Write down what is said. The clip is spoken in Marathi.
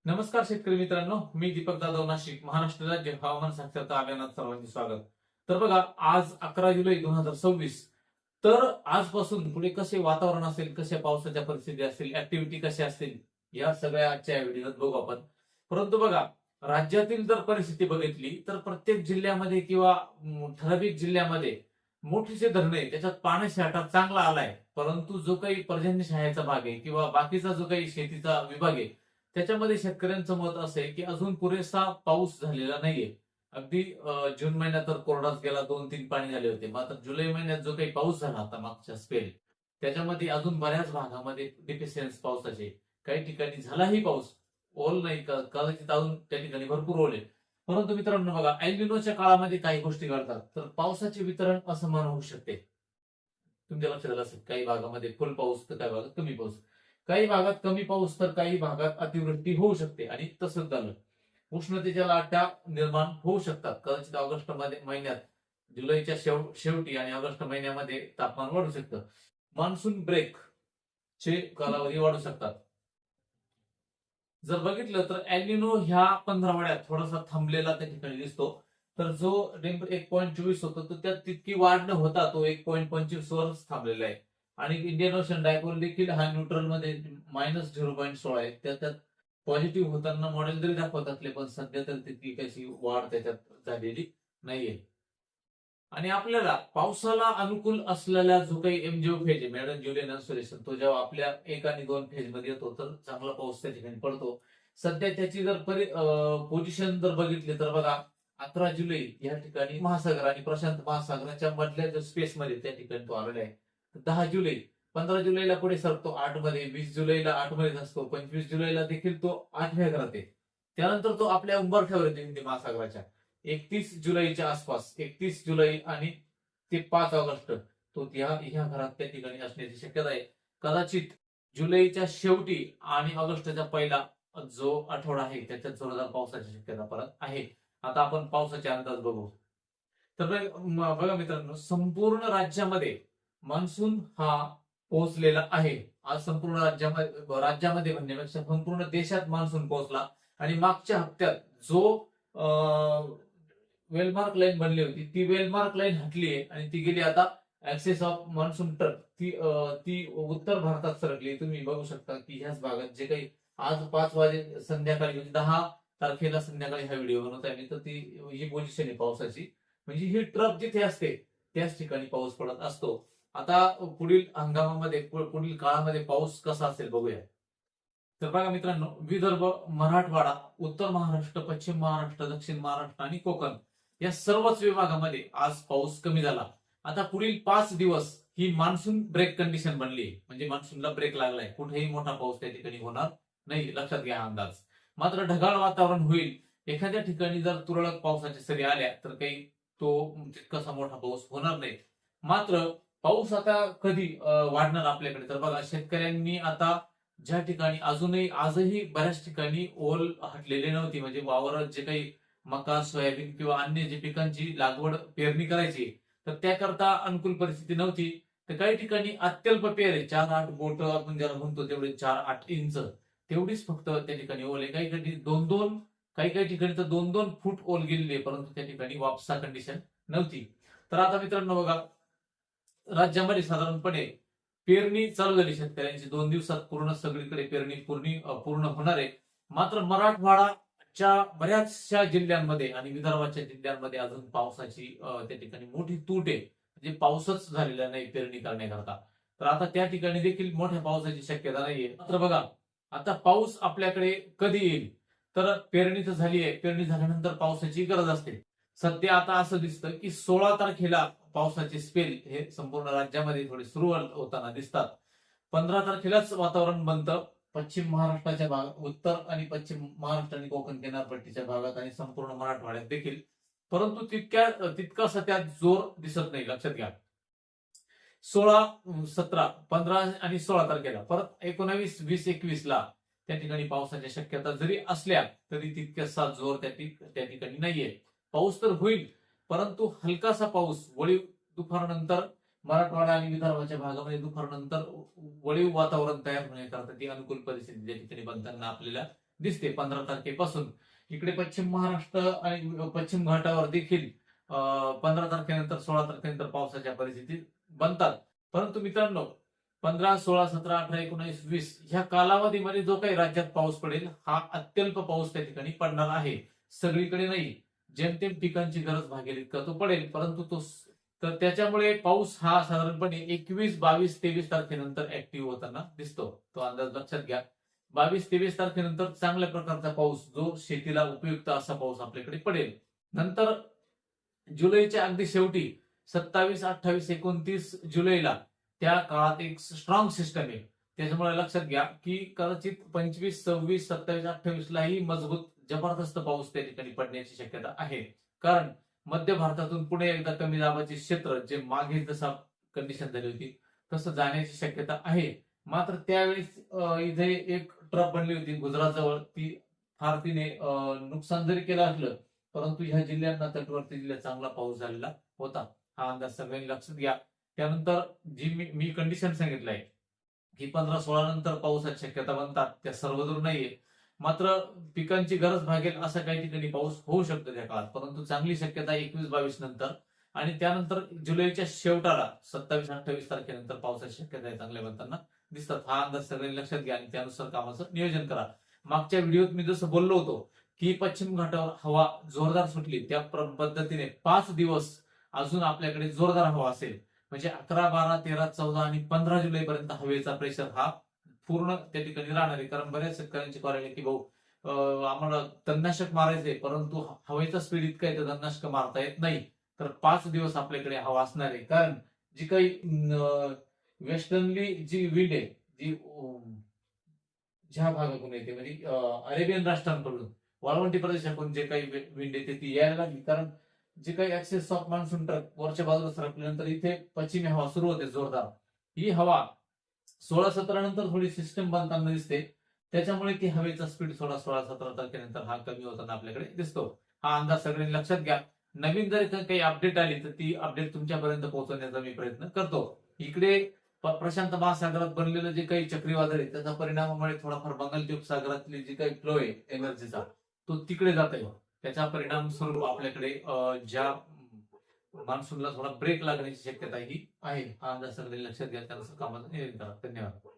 नमस्कार शेतकरी मित्रांनो, मी दीपक जाधव नाशिक, महाराष्ट्र राज्य हवामान साक्षरता अभियानात सर्वांचे स्वागत. तर बघा, आज 11 जुलै 2026. तर आजपासून पुढे कसे वातावरण असेल, कशा पावसाच्या परिस्थिती असतील, ऍक्टिव्हिटी कशा असतील, या सगळ्या आजच्या व्हिडिओत बघू आपण. परंतु बघा, राज्यातील जर परिस्थिती बघितली तर प्रत्येक जिल्ह्यामध्ये किंवा ठराविक जिल्ह्यामध्ये मोठीचे धरणे आहे, त्याच्यात पाणीसाठा चांगला आलाय. परंतु जो काही पर्जन्यछायाचा भाग आहे किंवा बाकीचा जो काही शेतीचा विभाग आहे, त्याच्यामध्ये शेतकऱ्यांचं मत असं आहे की अजून पुरेसा पाऊस झालेला नाहीये. अगदी जून महिन्यात तर कोरडाच गेला, 2-3 पाणी झाले होते. मात्र जुलै महिन्यात जो काही पाऊस झाला होता मागच्या स्पेल, त्याच्यामध्ये अजून बऱ्याच भागामध्ये डिफिशियन्स पावसाचे. काही ठिकाणी झालाही पाऊस, ओल नाही, कदाचित अजून त्या ठिकाणी भरपूर ओल आहे. परंतु मित्रांनो बघा, एल निनोच्या काळामध्ये काही गोष्टी घडतात, तर पावसाचे वितरण असमान होऊ शकते. तुमच्या लक्षात आलं असेल, काही भागामध्ये फुल पाऊस तर काही भागात कमी पाऊस, काही भागात कमी पाऊस तर काही भागात अतिवृष्टी होऊ शकते. आणि तसंच झालं, उष्णतेच्या लाटा निर्माण होऊ शकतात. कदाचित ऑगस्ट मध्ये महिन्यात, जुलैच्या शेवटी आणि ऑगस्ट महिन्यामध्ये तापमान वाढू शकतं. मान्सून ब्रेक चे कालावधी वाढू शकतात. जर बघितलं तर एलिनो ह्या 15 थोडासा थांबलेला त्या ठिकाणी दिसतो. तर जो टेम्परेचर 1.24 होतो, तो त्यात तितकी वाढ न होता तो 1.25 वरच थांबलेला आहे. आणि इंडियन ओशन डायपोल देखील हा न्यूट्रल मध्ये -0.16 आहे. त्यात पॉझिटिव्ह होताना मॉडेल जरी दाखवत असले, पण सध्या तर तितकी कशी वाढ त्याच्यात झालेली नाहीये. आणि आपल्याला पावसाला अनुकूल असलेला जो काही एमजीओ फेज आहे, मॅडम ज्युलियन अन्सुलेशन, तो जेव्हा आपल्या 1 आणि 2 फेज मध्ये येतो तर चांगला पाऊस त्या ठिकाणी पडतो. सध्या त्याची जर पोझिशन जर बघितली तर बघा, 11 जुलै या ठिकाणी महासागर आणि प्रशांत महासागराच्या मधल्या जो स्पेस मध्ये त्या ठिकाणी तो आलेला आहे. 10 जुलै, 15 जुलैला पुढे सरतो 8 मध्ये, 20 जुलैला 8 मध्येच असतो, 25 जुलैला देखील तो 8व्या घरात आहे. त्यानंतर तो आपल्या उंबरठ्यावर येतो हिंदी महासागराच्या 31 जुलैच्या आसपास, 31 जुलै आणि ते 5 ऑगस्ट तो ह्या घरात त्या ठिकाणी असण्याची शक्यता आहे. कदाचित जुलैच्या शेवटी आणि ऑगस्टच्या पहिला जो आठवडा आहे त्याच्यात जोरदार पावसाची शक्यता परत आहे. आता आपण पावसाचे अंदाज बघू. तर बघा मित्रांनो, संपूर्ण राज्यामध्ये मान्सून हा पोहोचलेला आहे. आज संपूर्ण राज्यामध्ये म्हणण्यापेक्षा संपूर्ण देशात मान्सून पोहोचला. आणि मागच्या हप्त्यात जो वेलमार्क लाईन बनली होती, ती वेलमार्क लाईन हटली आहे आणि ती गेली आता ऍक्सेस ऑफ मान्सून ट्रक, ती उत्तर भारतात सरकली. तुम्ही बघू शकता की ह्याच भागात जे काही आज 5 वाजे संध्याकाळी, म्हणजे 10 तारखेला संध्याकाळी हा व्हिडिओ बनवत आहे मी, तर ती ही पोझिशन आहे पावसाची. म्हणजे ही ट्रक जिथे असते त्याच ठिकाणी पाऊस पडत असतो. आता पुढील हंगामामध्ये, पुढील काळामध्ये पाऊस कसा असेल बघूया. तर बघा मित्रांनो, विदर्भ, मराठवाडा, उत्तर महाराष्ट्र, पश्चिम महाराष्ट्र, दक्षिण महाराष्ट्र आणि कोकण या सर्वच विभागामध्ये आज पाऊस कमी झाला. आता पुढील 5 दिवस ही मान्सून ब्रेक कंडिशन बनली, म्हणजे मान्सूनला ब्रेक लागलाय. कुठेही मोठा पाऊस त्या ठिकाणी होणार नाही, लक्षात घ्या अंदाज. मात्र ढगाळ वातावरण होईल. एखाद्या ठिकाणी जर तुरळक पावसाच्या सरी आल्या तर काही तो तितकासा मोठा पाऊस होणार नाही. मात्र पाऊस आता कधी वाढणार आपल्याकडे, तर बघा, शेतकऱ्यांनी आता ज्या ठिकाणी आजही बऱ्याच ठिकाणी ओल हटलेली नव्हती, म्हणजे वावरात जे काही मका, सोयाबीन किंवा अन्य जे पिकांची लागवड, पेरणी करायची, तर त्याकरता अनुकूल परिस्थिती नव्हती. तर काही ठिकाणी अत्यल्प पेर आहे, 4-8 बोट आपण ज्याला म्हणतो, तेवढे 4-8 इंच तेवढीच फक्त त्या ठिकाणी ओल आहे. काही ठिकाणी 2-2, काही ठिकाणी तर 2-2 फूट ओल गेलेली आहे, परंतु त्या ठिकाणी वापसा कंडिशन नव्हती. तर आता मित्रांनो बघा, राज्यामध्ये साधारणपणे पेरणी चालू झाली शेतकऱ्यांची. 2 दिवसात पूर्ण सगळीकडे पेरणी पूर्ण होणार आहे. मात्र मराठवाडाच्या बऱ्याचशा जिल्ह्यांमध्ये आणि विदर्भाच्या जिल्ह्यांमध्ये अजून पावसाची त्या ठिकाणी मोठी तूट आहे, म्हणजे पाऊसच झालेला नाही पेरणी करण्याकरता. तर आता त्या ठिकाणी देखील मोठ्या पावसाची शक्यता नाहीये. मात्र बघा, आता पाऊस आपल्याकडे कधी येईल, तर पेरणी तर झाली आहे, पेरणी झाल्यानंतर पावसाची गरज असते. सध्या आता असं दिसतं की 16 तारखेला पावसाचे स्पेल हे संपूर्ण राज्यामध्ये थोडे सुरू होताना दिसतात. 15 तारखेलाच वातावरण बनतं पश्चिम महाराष्ट्राच्या भागात, उत्तर आणि पश्चिम महाराष्ट्र आणि कोकण किनारपट्टीच्या भागात आणि संपूर्ण मराठवाड्यात देखील. परंतु तितकासा त्यात जोर दिसत नाही, लक्षात घ्या. 16, 17, 15 आणि 16 तारखेला परत 19, 20, 21 ला त्या ठिकाणी पावसाच्या शक्यता जरी असल्या तरी तितकासा जोर त्या ठिकाणी नाहीये. पाऊस तर होईल, परंतु हलकासा पाऊस, वळीव दुपारनंतर मराठवाडा आणि विदर्भाच्या भागामध्ये दुपारनंतर वळीव वातावरण तयार होण्याकरता ती अनुकूल परिस्थिती त्या ठिकाणी बनताना आपल्याला दिसते 15 तारखेपासून. इकडे पश्चिम महाराष्ट्र आणि पश्चिम घाटावर देखील 15 तारखेनंतर 16 तारखेनंतर पावसाच्या परिस्थिती बनतात. परंतु मित्रांनो, 15, 16, 17, 18, 19, 20 ह्या कालावधीमध्ये जो काही राज्यात पाऊस पडेल हा अत्यल्प पाऊस त्या ठिकाणी पडणार आहे. सगळीकडे नाही, जेमतेम पिकांची गरज भागेल इतका तो पडेल. परंतु तर त्याच्यामुळे पाऊस हा साधारणपणे 21, 22, 23 तारखेनंतर ऍक्टिव्ह होताना दिसतो. तो अंदाज लक्षात घ्या. 22, 23 तारखेनंतर चांगल्या प्रकारचा पाऊस, जो शेतीला उपयुक्त असा पाऊस आपल्याकडे पडेल. नंतर जुलैच्या अगदी शेवटी 27, 28, 29 जुलैला त्या काळात एक स्ट्रॉंग सिस्टम आहे. त्याच्यामुळे लक्षात घ्या की कदाचित 25, 26, 27, 28 लाही मजबूत जबरदस्त पाऊस त्या ठिकाणी पडण्याची शक्यता आहे. कारण मध्य भारतातून पुढे एकदा कमी दाबाचे क्षेत्र, जे मागे जसा कंडिशन झाली होती तसं जाण्याची शक्यता आहे. मात्र त्यावेळेस इथे एक ट्रप बनली होती गुजरातजवळ, ती फार तिने नुकसान जरी केलं असलं परंतु ह्या जिल्ह्यांना, तटवर्ती जिल्ह्यात चांगला पाऊस झालेला होता. हा अंदाज सगळ्यांनी लक्षात घ्या. त्यानंतर जी मी कंडिशन सांगितलंय की 15, 16 नंतर पावसाची शक्यता बनतात, त्या सर्वदूर नाहीये. मात्र पिकांची गरज भागेल असा काही ठिकाणी पाऊस होऊ शकतो त्या काळात. परंतु चांगली शक्यता 21, 22 नंतर आणि त्यानंतर जुलैच्या शेवटाला 27, 28 तारखेनंतर पावसाची शक्यता चांगल्या बनताना दिसतात. हा अंदाज सगळ्यांनी लक्षात घ्या आणि त्यानुसार कामाचं नियोजन करा. मागच्या व्हिडिओत मी जसं बोललो होतो की पश्चिम घाटावर हवा जोरदार सुटली, त्या पद्धतीने 5 दिवस अजून आपल्याकडे जोरदार हवा असेल. म्हणजे 11, 12, 13, 14 आणि 15 जुलैपर्यंत हवेचा प्रेशर हा पूर्ण त्या ठिकाणी राहणार आहे. कारण बऱ्याच शेतकऱ्यांची कॉल आली की भाऊ आम्हाला तणनाशक मारायचंय परंतु हवेचा स्पीड इतका आहे तर तणनाशक मारता येत नाही. तर 5 दिवस आपल्याकडे हवा असणार आहे. कारण जी काही वेस्टर्नली जी विंड आहे, जी ज्या भागातून येते म्हणजे अरेबियन राष्ट्रांकडून, वाळवंटी प्रदेशाकडून जे काही विंड येते ती यायला लागली. कारण जे काही ऍक्सेस ऑफ मान्सून ट्रक वरच्या बाजूला सरकल्यानंतर इथे पश्चिमी हवा सुरू होते जोरदार. ही हवा 16, 17 नंतर थोडी सिस्टम बनताना दिसते. त्याच्यामुळे ती हवेचा स्पीड 16, 17 तारखेनंतर हा कमी होताना आपल्याकडे दिसतो. हा अंदाज सगळ्यांनी लक्षात घ्या. नवीन जर काही अपडेट आली तर ती अपडेट तुमच्यापर्यंत पोहोचवण्याचा मी प्रयत्न करतो. इकडे प्रशांत महासागरात बनलेलं जे काही चक्रीवादळ आहे त्याचा परिणामामुळे थोडाफार बंगाल सागरातली जी काही फ्लो आहे एनर्जीचा तो तिकडे जात आहे. त्याचा परिणाम स्वरूप आपल्याकडे ज्या मान्सूनला थोडा ब्रेक लागण्याची शक्यता ही आहे. हा अंदाज सगळ्यांनी लक्षात घ्या. त्यानुसार कामाचं नियोजन करा. धन्यवाद.